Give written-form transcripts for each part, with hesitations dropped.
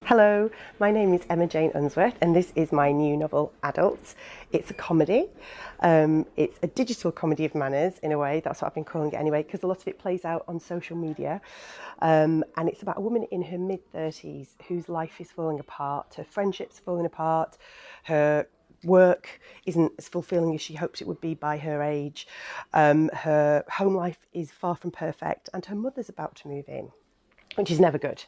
Hello, my name is Emma Jane Unsworth and this is my new novel, Adults. It's a comedy. It's a digital comedy of manners in a way. That's what I've been calling it anyway, because a lot of it plays out on social media. And it's about a woman in her mid-30s whose life is falling apart, her friendships falling apart, her work isn't as fulfilling as she hoped it would be by her age. Her home life is far from perfect and her mother's about to move in, which is never good.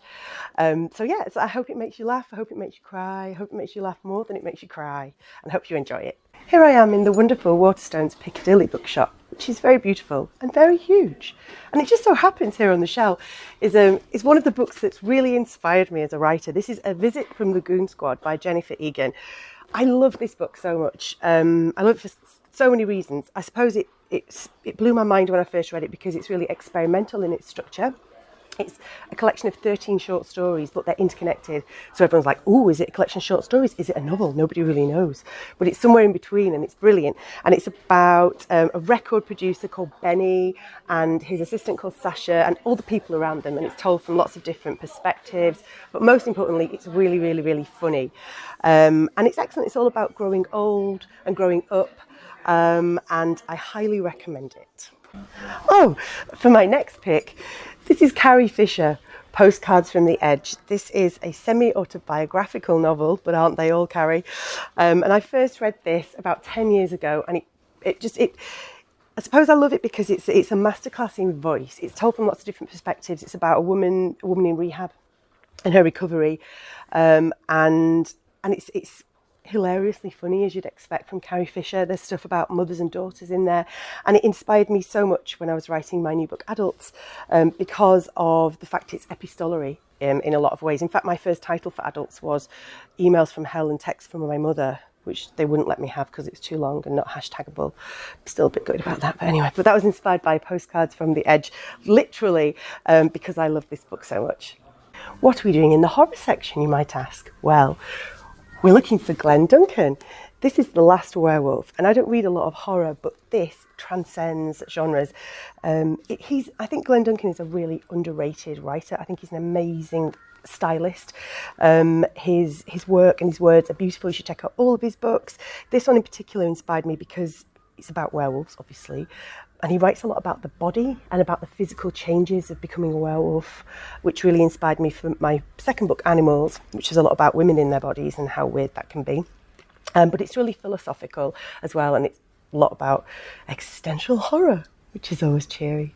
So I hope it makes you laugh. I hope it makes you cry. I hope it makes you laugh more than it makes you cry, and I hope you enjoy it. Here I am in the wonderful Waterstones Piccadilly bookshop, which is very beautiful and very huge. And it just so happens here on the shelf is one of the books that's really inspired me as a writer. This is A Visit from the Goon Squad by Jennifer Egan. I love this book so much. I love it for so many reasons. I suppose it blew my mind when I first read it because it's really experimental in its structure. It's a collection of 13 short stories, but they're interconnected. So everyone's like, oh, is it a collection of short stories? Is it a novel? Nobody really knows. But it's somewhere in between and it's brilliant. And it's about a record producer called Benny and his assistant called Sasha and all the people around them. And it's told from lots of different perspectives. But most importantly, it's really, really, really funny. And it's excellent. It's all about growing old and growing up. And I highly recommend it. Oh, for my next pick, this is Carrie Fisher, Postcards from the Edge. This is a semi-autobiographical novel, but aren't they all, Carrie? And I first read this about 10 years ago, and I suppose I love it because it's a masterclass in voice. It's told from lots of different perspectives. It's about a woman in rehab and her recovery, and it's hilariously funny, as you'd expect from Carrie Fisher. There's stuff about mothers and daughters in there, and it inspired me so much when I was writing my new book Adults, because of the fact it's epistolary in a lot of ways. In fact, my first title for Adults was Emails from Hell and Texts from My Mother, which they wouldn't let me have because it's too long and not hashtagable. I'm still a bit good about that, but anyway. But that was inspired by Postcards from the Edge, literally, because I love this book so much. What are we doing in the horror section, you might ask? Well, we're looking for Glenn Duncan. This is The Last Werewolf, and I don't read a lot of horror, but this transcends genres. I think Glenn Duncan is a really underrated writer. I think he's an amazing stylist. His work and his words are beautiful. You should check out all of his books. This one in particular inspired me because it's about werewolves, obviously. And he writes a lot about the body and about the physical changes of becoming a werewolf, which really inspired me for my second book, Animals, which is a lot about women in their bodies and how weird that can be. But it's really philosophical as well, and it's a lot about existential horror, which is always cheery.